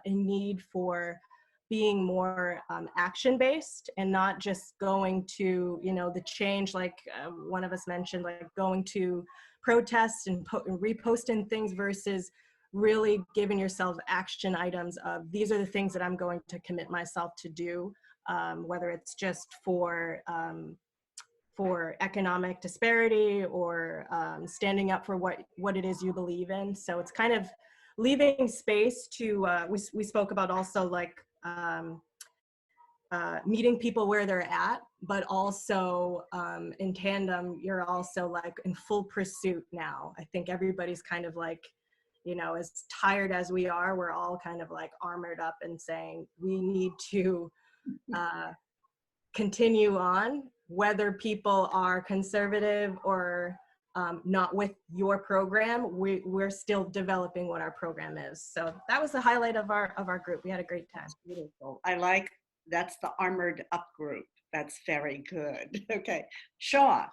a need for being more action-based and not just going to, the change, like one of us mentioned, like going to protests and reposting things versus really giving yourself action items of these are the things that I'm going to commit myself to do, whether it's just for economic disparity or standing up for what it is you believe in. So it's kind of leaving space to, we spoke about also like meeting people where they're at, but also in tandem, you're also like in full pursuit now. I think everybody's kind of like, as tired as we are, we're all kind of like armored up and saying we need to continue on, whether people are conservative or not with your program. We're still developing what our program is. So that was the highlight of our group. We had a great time. Beautiful. I like, that's the armored up group. That's very good. Okay, Shaw.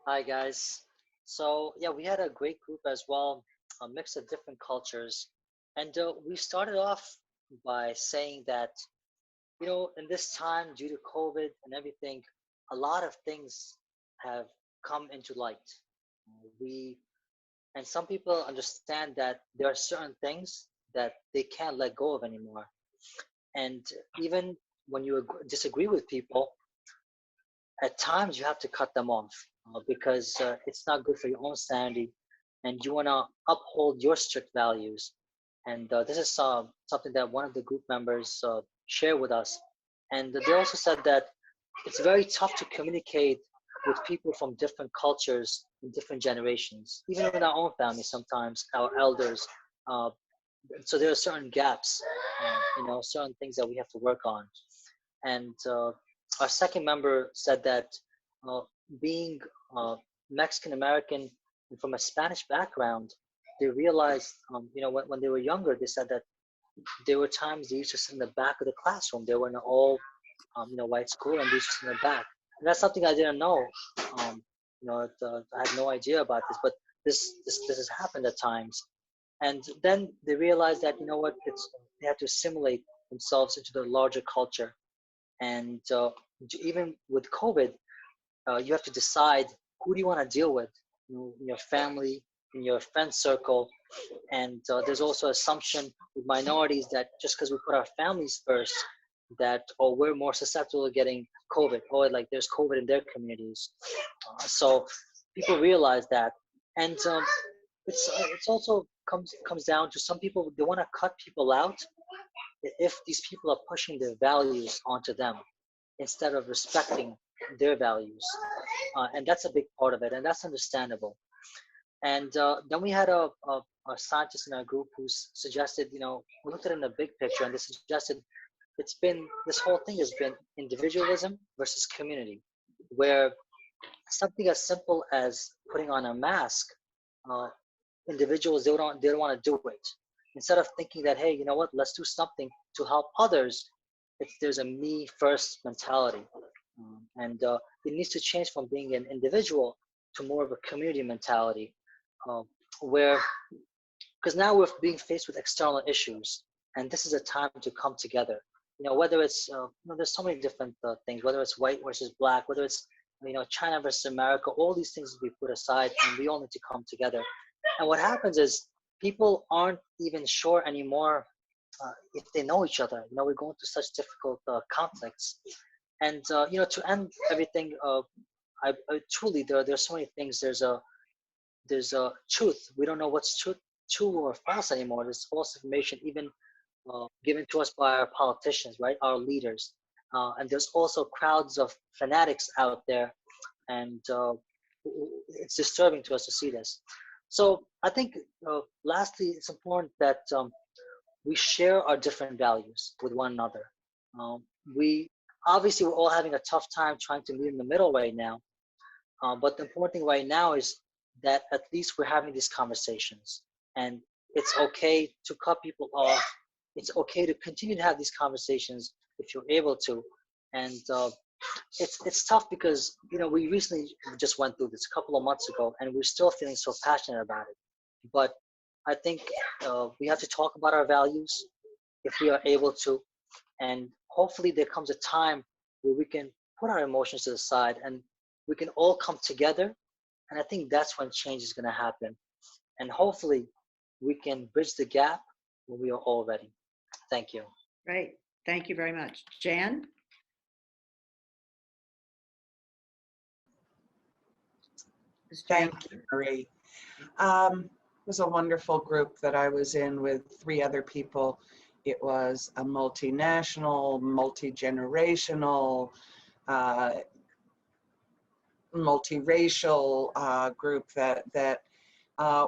Hi guys. So yeah, we had a great group as well, a mix of different cultures. And we started off by saying that, in this time due to COVID and everything, a lot of things have come into light. And some people understand that there are certain things that they can't let go of anymore. And even when you disagree with people, at times you have to cut them off because it's not good for your own sanity, and you want to uphold your strict values. And this is something that one of the group members shared with us. And they also said that it's very tough to communicate with people from different cultures and different generations, even in our own family sometimes, our elders. So there are certain gaps, certain things that we have to work on. And our second member said that being Mexican American and from a Spanish background, they realized, when they were younger, they said that there were times they used to sit in the back of the classroom. They were in an all, white school, and they used to sit in the back. And that's something I didn't know. I had no idea about this, but this has happened at times. And then they realized that, they had to assimilate themselves into the larger culture. And even with COVID, you have to decide who do you want to deal with, in your family, in your friend circle. And there's also assumption with minorities that just because we put our families first, that we're more susceptible to getting COVID, or like there's COVID in their communities. So people realize that, and it's also comes down to some people, they want to cut people out if these people are pushing their values onto them instead of respecting their values, and that's a big part of it, and that's understandable. And then we had a scientist in our group who suggested, we looked at it in the big picture, and they suggested this whole thing has been individualism versus community, where something as simple as putting on a mask, individuals, they don't want to do it. Instead of thinking that, hey, let's do something to help others, there's a me first mentality. And it needs to change from being an individual to more of a community mentality, because now we're being faced with external issues, and this is a time to come together. Whether it's, there's so many different things, whether it's white versus black, whether it's, China versus America, all these things will be put aside, and we all need to come together. And what happens is people aren't even sure anymore if they know each other. We're going through such difficult conflicts. And, to end everything, I truly, there's so many things. There's a truth. We don't know what's true or false anymore. There's false information, even given to us by our politicians, right? Our leaders. And there's also crowds of fanatics out there. And it's disturbing to us to see this. So I think, lastly, it's important that we share our different values with one another. Obviously, we're all having a tough time trying to meet in the middle right now. But the important thing right now is that at least we're having these conversations. And it's okay to cut people off. It's okay to continue to have these conversations if you're able to. And it's tough because, we recently just went through this a couple of months ago, and we're still feeling so passionate about it. But I think we have to talk about our values if we are able to, and hopefully there comes a time where we can put our emotions to the side and we can all come together. And I think that's when change is going to happen. And hopefully we can bridge the gap when we are all ready. Thank you. Great. Thank you very much. Jan? Is Jan? Thank you, Marie. It was a wonderful group that I was in with 3 other people. It was a multinational, multi-generational, multiracial group that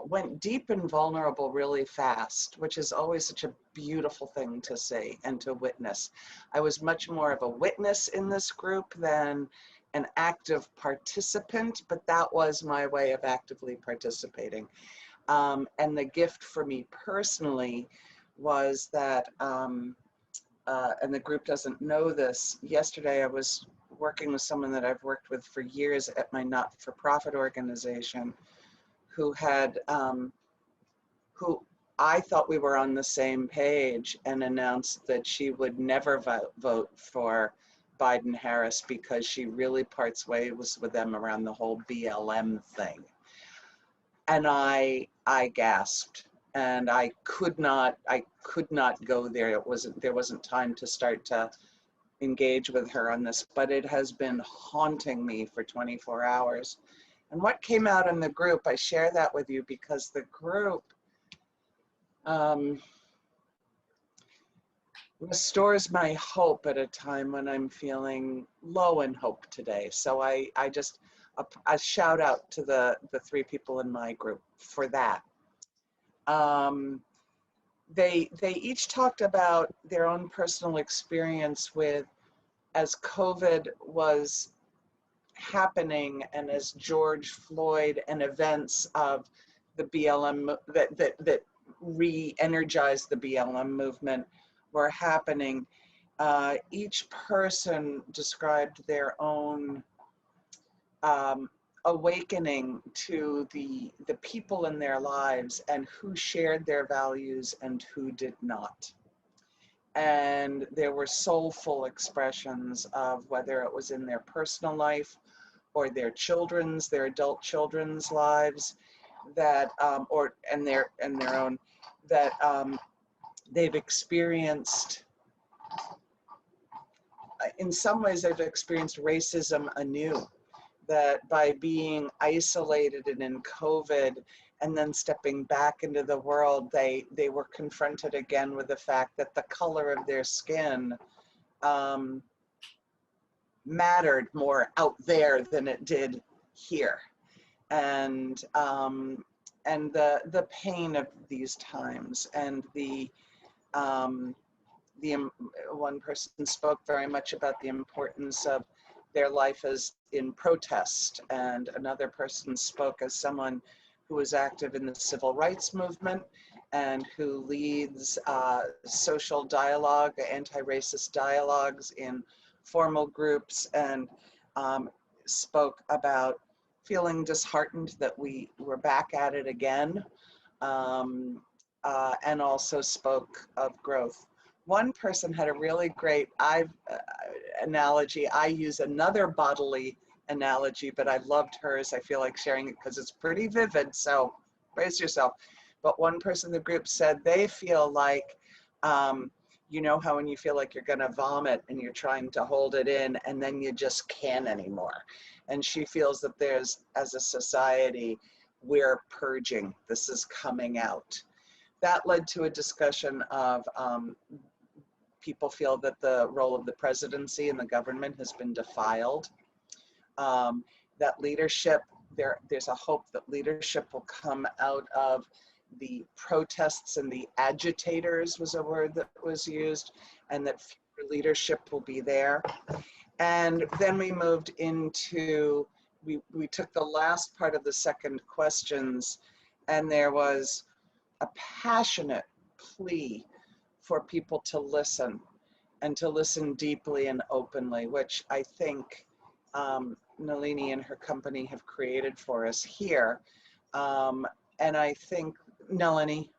went deep and vulnerable really fast, which is always such a beautiful thing to see and to witness. I was much more of a witness in this group than an active participant, but that was my way of actively participating. And the gift for me personally was that, and the group doesn't know this, yesterday I was working with someone that I've worked with for years at my not-for-profit organization who had, who I thought we were on the same page, and announced that she would never vote for Biden-Harris because she really parts ways with them around the whole BLM thing. And I gasped, and I could not go there. There wasn't time to start to engage with her on this, but it has been haunting me for 24 hours. And what came out in the group, I share that with you because the group restores my hope at a time when I'm feeling low in hope today. So I just, a shout out to the 3 people in my group for that. They each talked about their own personal experience with, as COVID was happening and as George Floyd and events of the BLM that re-energized the BLM movement were happening. Each person described their own awakening to the people in their lives and who shared their values and who did not. And there were soulful expressions of whether it was in their personal life or their adult children's lives, that and their own, that they've experienced, in some ways they've experienced racism anew, that by being isolated and in COVID and then stepping back into the world, they were confronted again with the fact that the color of their skin mattered more out there than it did here. And the pain of these times, and one person spoke very much about the importance of their life as in protest, and another person spoke as someone who was active in the civil rights movement and who leads social dialogue, anti-racist dialogues in formal groups, and spoke about feeling disheartened that we were back at it again, and also spoke of growth. One person had a really great analogy. I use another bodily analogy, but I loved hers. I feel like sharing it because it's pretty vivid, so brace yourself. But one person in the group said they feel like, you know how when you feel like you're gonna vomit and you're trying to hold it in and then you just can't anymore. And she feels that there's, as a society, we're purging, this is coming out. That led to a discussion of people feel that the role of the presidency and the government has been defiled. That leadership, there's a hope that leadership will come out of the protests, and the agitators was a word that was used, and that future leadership will be there. And then we moved into, we took the last part of the second questions, and there was a passionate plea for people to listen, and to listen deeply and openly, which I think Nalini and her company have created for us here. And I think Melanie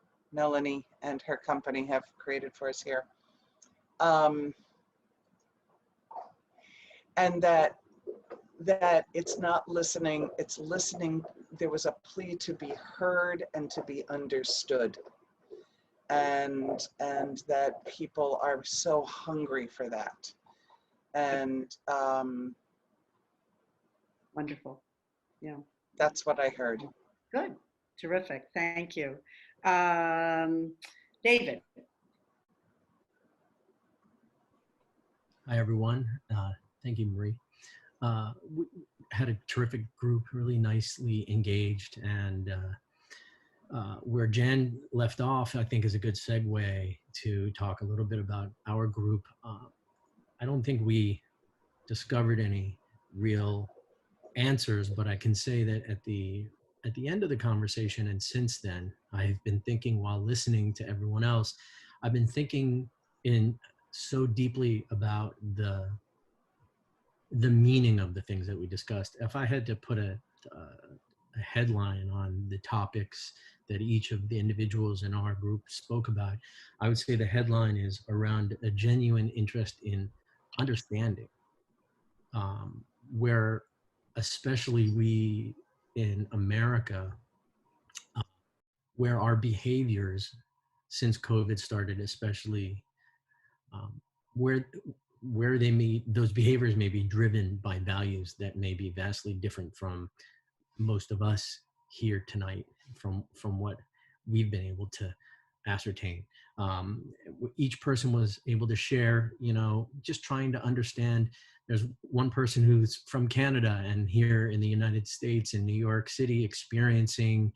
and her company have created for us here. And that it's not listening, it's listening. There was a plea to be heard and to be understood. And that people are so hungry for that. And Wonderful. Yeah. that's what I heard. Good. Terrific. Thank you. David. Hi, everyone. Thank you, Marie. We had a terrific group, really nicely engaged, and where Jan left off, I think, is a good segue to talk a little bit about our group. I don't think we discovered any real answers, but I can say that at the end of the conversation and since then, I've been thinking while listening to everyone else, I've been thinking in so deeply about the meaning of the things that we discussed. If I had to put a headline on the topics that each of the individuals in our group spoke about, I would say the headline is around a genuine interest in understanding, where especially we in America, where our behaviors since COVID started, especially where those behaviors may be driven by values that may be vastly different from most of us here tonight, from what we've been able to ascertain. Each person was able to share, just trying to understand. There's one person who's from Canada and here in the United States in New York City experiencing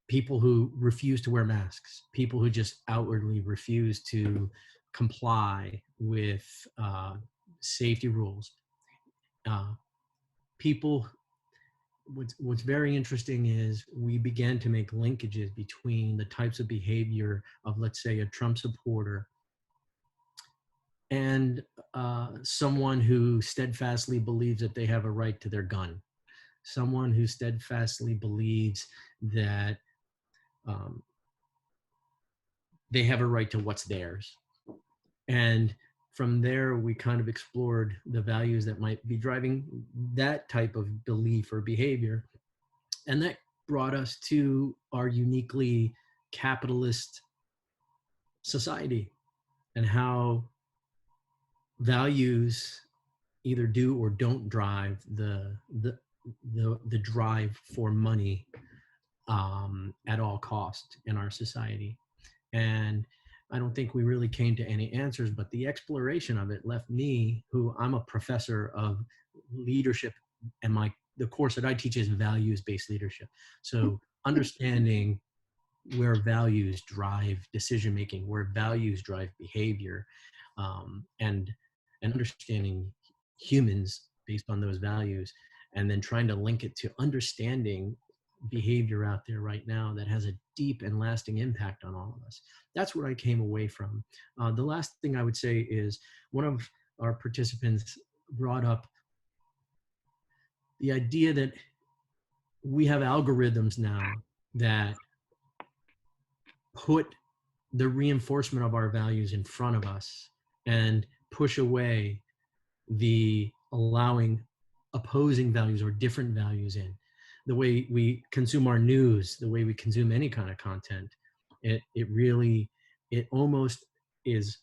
people who refuse to wear masks, people who just outwardly refuse to comply with safety rules. What's very interesting is we began to make linkages between the types of behavior of, let's say, a Trump supporter and someone who steadfastly believes that they have a right to their gun, someone who steadfastly believes that they have a right to what's theirs. And from there, we kind of explored the values that might be driving that type of belief or behavior. And that brought us to our uniquely capitalist society and how values either do or don't drive the drive for money at all cost in our society. And I don't think we really came to any answers, but the exploration of it left me, who I'm a professor of leadership, and the course that I teach is values-based leadership. So understanding where values drive decision-making, where values drive behavior, and understanding humans based on those values, and then trying to link it to understanding behavior out there right now that has a deep and lasting impact on all of us. That's what I came away from. The last thing I would say is one of our participants brought up the idea that we have algorithms now that put the reinforcement of our values in front of us and push away the allowing opposing values or different values in. The way we consume our news, the way we consume any kind of content, it almost is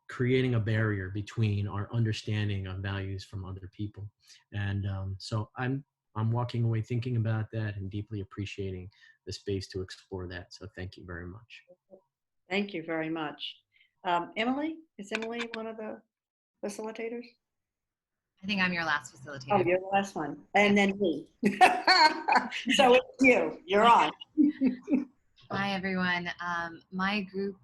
creating a barrier between our understanding of values from other people. And so I'm walking away thinking about that and deeply appreciating the space to explore that. So thank you very much. Thank you very much. Emily, is Emily one of the facilitators? I think I'm your last facilitator. Oh, you're the last one. And then me. So it's you. You're on. Hi, everyone. My group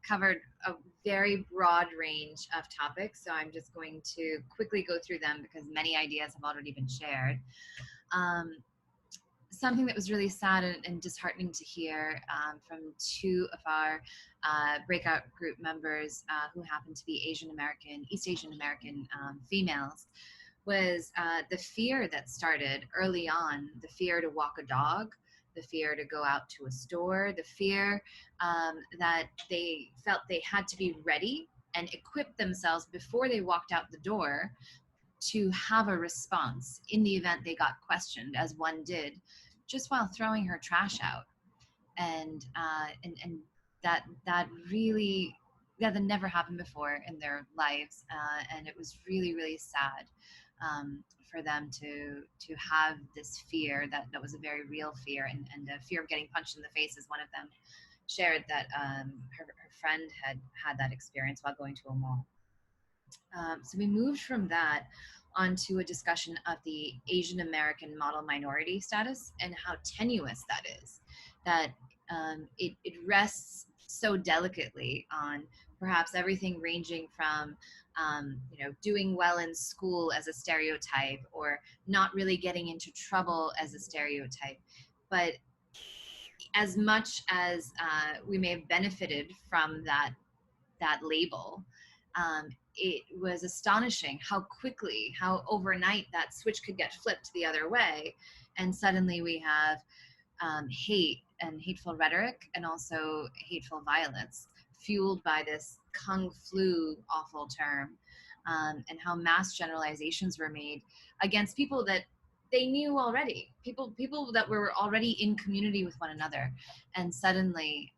covered a very broad range of topics, so I'm just going to quickly go through them because many ideas have already been shared. Something that was really sad and disheartening to hear from two of our breakout group members who happen to be East Asian American females was the fear that started early on, the fear to walk a dog, the fear to go out to a store, the fear that they felt they had to be ready and equip themselves before they walked out the door to have a response in the event they got questioned, as one did, just while throwing her trash out. And that really, that never happened before in their lives, and it was really, really sad for them to have this fear that was a very real fear, and the fear of getting punched in the face is one of them. Shared that her friend had that experience while going to a mall. So we moved from that onto a discussion of the Asian American model minority status and how tenuous that is. That it rests so delicately on perhaps everything ranging from doing well in school as a stereotype, or not really getting into trouble as a stereotype. But as much as we may have benefited from that label, it was astonishing how quickly, how overnight that switch could get flipped the other way. And suddenly we have hate and hateful rhetoric, and also hateful violence, fueled by this kung flu awful term, and how mass generalizations were made against people that they knew already, people that were already in community with one another. And suddenly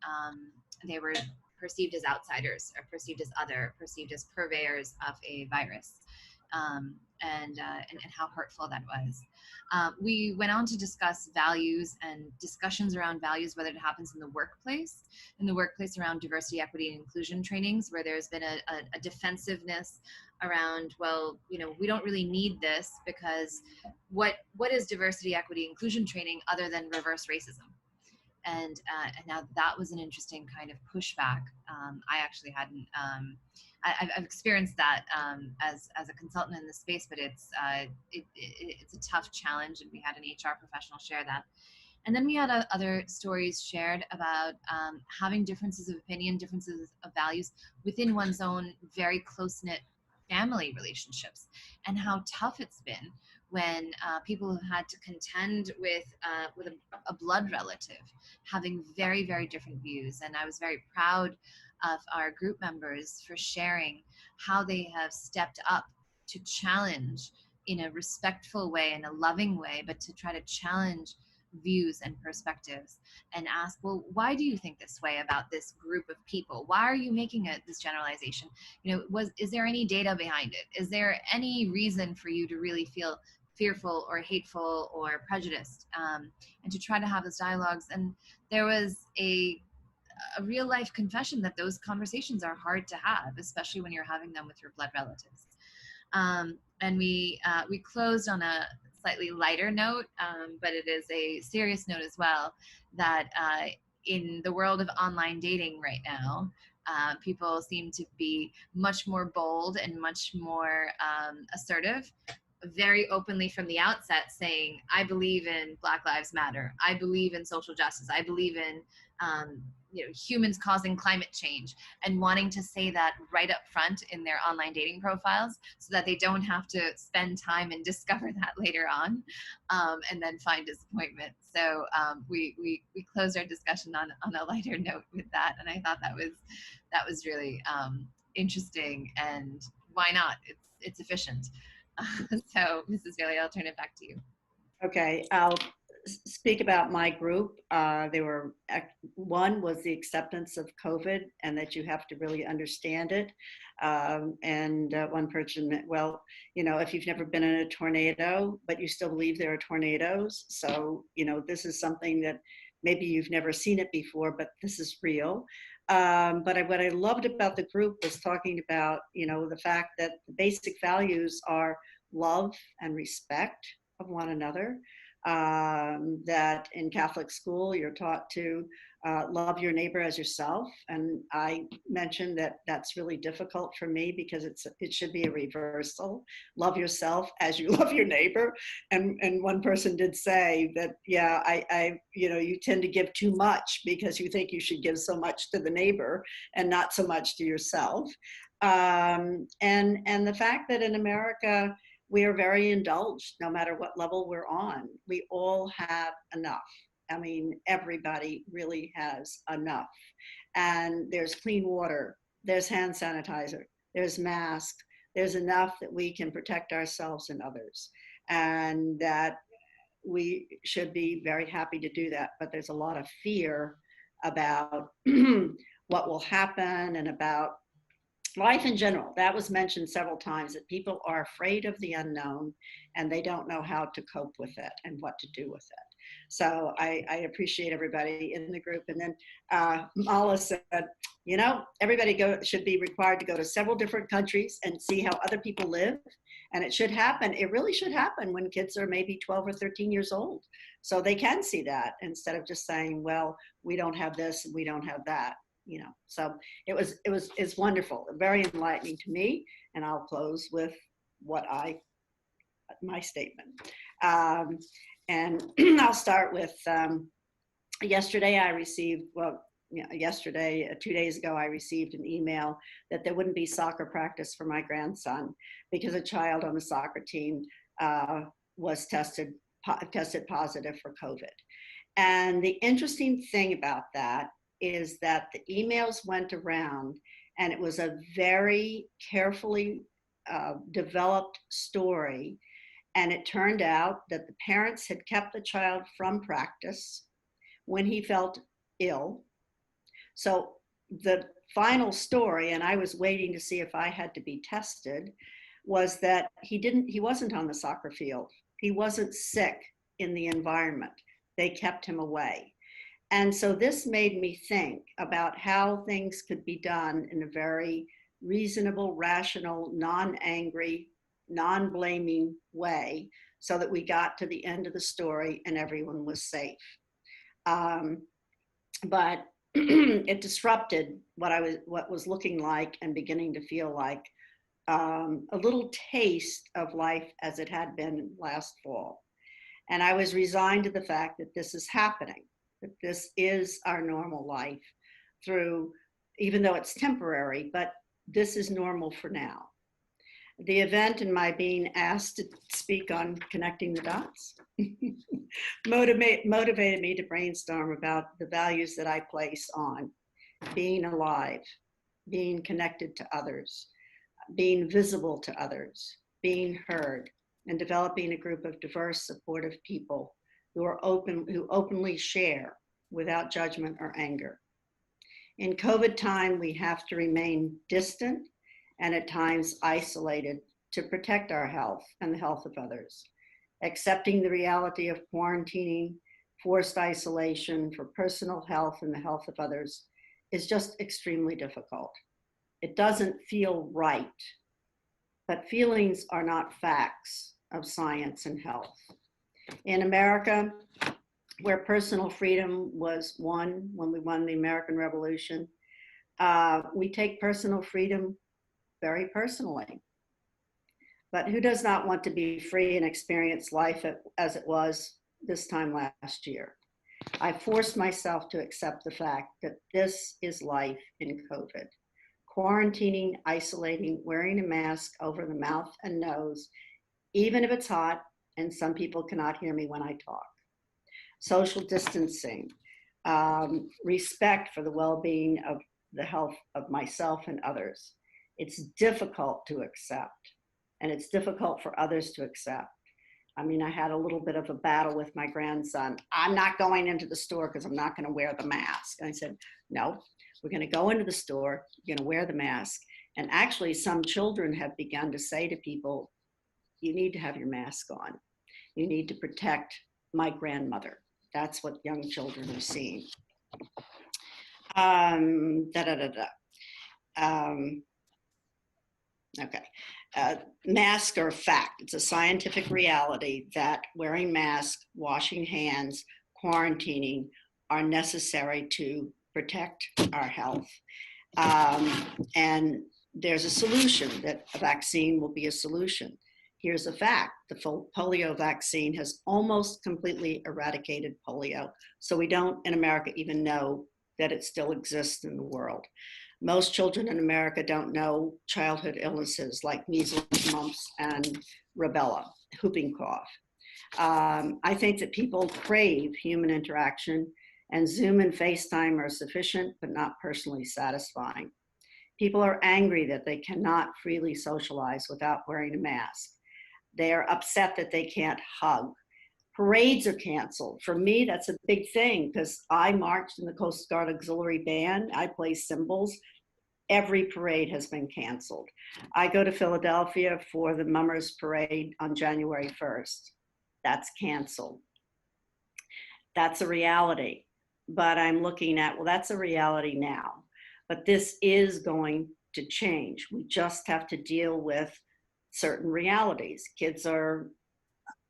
they were perceived as outsiders, or perceived as other, perceived as purveyors of a virus, and how hurtful that was. We went on to discuss values and discussions around values, whether it happens in the workplace around diversity, equity, and inclusion trainings, where there's been a defensiveness around, well, we don't really need this, because what is diversity, equity, inclusion training other than reverse racism? And now that was an interesting kind of pushback. I actually hadn't, I've experienced that as a consultant in this space, but it's a tough challenge, and we had an HR professional share that. And then we had other stories shared about having differences of opinion, differences of values within one's own very close-knit family relationships, and how tough it's been when people have had to contend with a blood relative having very, very different views. And I was very proud of our group members for sharing how they have stepped up to challenge in a respectful way, in a loving way, but to try to challenge views and perspectives, and ask, well, why do you think this way about this group of people? Why are you making this generalization? Is there any data behind it? Is there any reason for you to really feel fearful or hateful or prejudiced? And to try to have those dialogues. And there was a real life confession that those conversations are hard to have, especially when you're having them with your blood relatives. And we closed on a slightly lighter note, but it is a serious note as well, that in the world of online dating right now, people seem to be much more bold and much more assertive, very openly from the outset, saying, I believe in Black Lives Matter, I believe in social justice, I believe in humans causing climate change, and wanting to say that right up front in their online dating profiles, so that they don't have to spend time and discover that later on, and then find disappointment. So we closed our discussion on a lighter note with that, and I thought that was really interesting. And why not? It's efficient. So Mrs. Bailey, I'll turn it back to you. Okay, I'll speak about my group. One was the acceptance of COVID, and that you have to really understand it. And one person meant, well, if you've never been in a tornado, but you still believe there are tornadoes. So, this is something that maybe you've never seen it before, but this is real. But what I loved about the group was talking about, the fact that the basic values are love and respect of one another. That in Catholic school, you're taught to love your neighbor as yourself. And I mentioned that that's really difficult for me, because it should be a reversal. Love yourself as you love your neighbor. And one person did say that, yeah, you tend to give too much because you think you should give so much to the neighbor and not so much to yourself. And the fact that in America, we are very indulged, no matter what level we're on. We all have enough. I mean, everybody really has enough. And there's clean water, there's hand sanitizer, there's masks, there's enough that we can protect ourselves and others. And that we should be very happy to do that. But there's a lot of fear about what will happen and about life in general. That was mentioned several times, that people are afraid of the unknown and they don't know how to cope with it and what to do with it. So I appreciate everybody in the group. And then Mala said, you know, everybody should be required to go to several different countries and see how other people live. And it should happen. It really should happen when kids are maybe 12 or 13 years old. So they can see that instead of just saying, well, we don't have this and we don't have that. You know, so it's wonderful, very enlightening to me. And I'll close with my statement. And I'll start with yesterday I received, yesterday, 2 days ago, I received an email that there wouldn't be soccer practice for my grandson because a child on the soccer team was tested positive for COVID. And the interesting thing about that is that the emails went around, and it was a very carefully developed story. And it turned out that the parents had kept the child from practice when he felt ill. So the final story, and I was waiting to see if I had to be tested, was that he wasn't on the soccer field. He wasn't sick in the environment. They kept him away. And so this made me think about how things could be done in a very reasonable, rational, non-angry, non-blaming way so that we got to the end of the story and everyone was safe. But it disrupted what was looking like and beginning to feel like a little taste of life as it had been last fall. And I was resigned to the fact that this is happening, that this is our normal life through, even though it's temporary, but this is normal for now. The event and my being asked to speak on connecting the dots motivated me to brainstorm about the values that I place on being alive, being connected to others, being visible to others, being heard, and developing a group of diverse, supportive people who openly share without judgment or anger. In COVID time, we have to remain distant and at times isolated to protect our health and the health of others. Accepting the reality of quarantining, forced isolation for personal health and the health of others is just extremely difficult. It doesn't feel right, but feelings are not facts of science and health. In America, where personal freedom was won when we won the American Revolution, we take personal freedom very personally. But who does not want to be free and experience life as it was this time last year? I forced myself to accept the fact that this is life in COVID. Quarantining, isolating, wearing a mask over the mouth and nose, even if it's hot and some people cannot hear me when I talk. Social distancing, respect for the well-being of the health of myself and others. It's difficult to accept, and it's difficult for others to accept. I mean, I had a little bit of a battle with my grandson. I'm not going into the store because I'm not going to wear the mask. And I said, no, we're going to go into the store, you're going to wear the mask. And actually, some children have begun to say to people, you need to have your mask on. You need to protect my grandmother. That's what young children are seeing. Okay. Masks are a fact. It's a scientific reality that wearing masks, washing hands, quarantining are necessary to protect our health. And there's a solution, that a vaccine will be a solution. Here's a fact. The polio vaccine has almost completely eradicated polio. So we don't in America even know that it still exists in the world. Most children in America don't know childhood illnesses like measles, mumps, and rubella, whooping cough. I think that people crave human interaction, and Zoom and FaceTime are sufficient but not personally satisfying. People are angry that they cannot freely socialize without wearing a mask. They are upset that they can't hug. Parades are canceled. For me, that's a big thing because I marched in the Coast Guard Auxiliary Band. I play cymbals. Every parade has been canceled. I go to Philadelphia for the Mummers Parade on January 1st. That's canceled. That's a reality. But I'm looking at, well, that's a reality now. But this is going to change. We just have to deal with certain realities. Kids are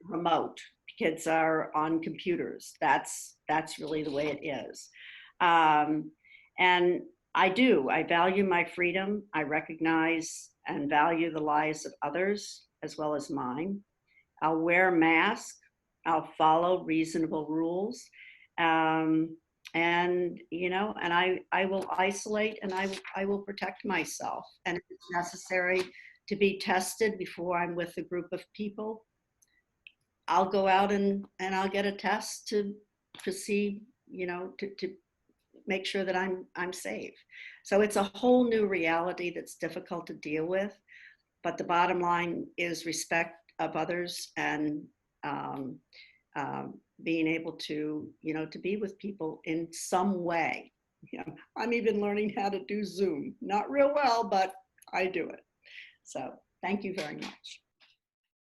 remote. Kids are on computers. That's really the way it is. And I value my freedom. I recognize and value the lives of others as well as mine. I'll wear a mask. I'll follow reasonable rules. And, you know, and I will isolate and I will protect myself. And if it's necessary to be tested before I'm with a group of people, I'll go out and I'll get a test to see, you know, to make sure that I'm safe. So it's a whole new reality that's difficult to deal with. But the bottom line is respect of others and being able to, you know, to be with people in some way. You know, I'm even learning how to do Zoom. Not real well, but I do it. So thank you very much.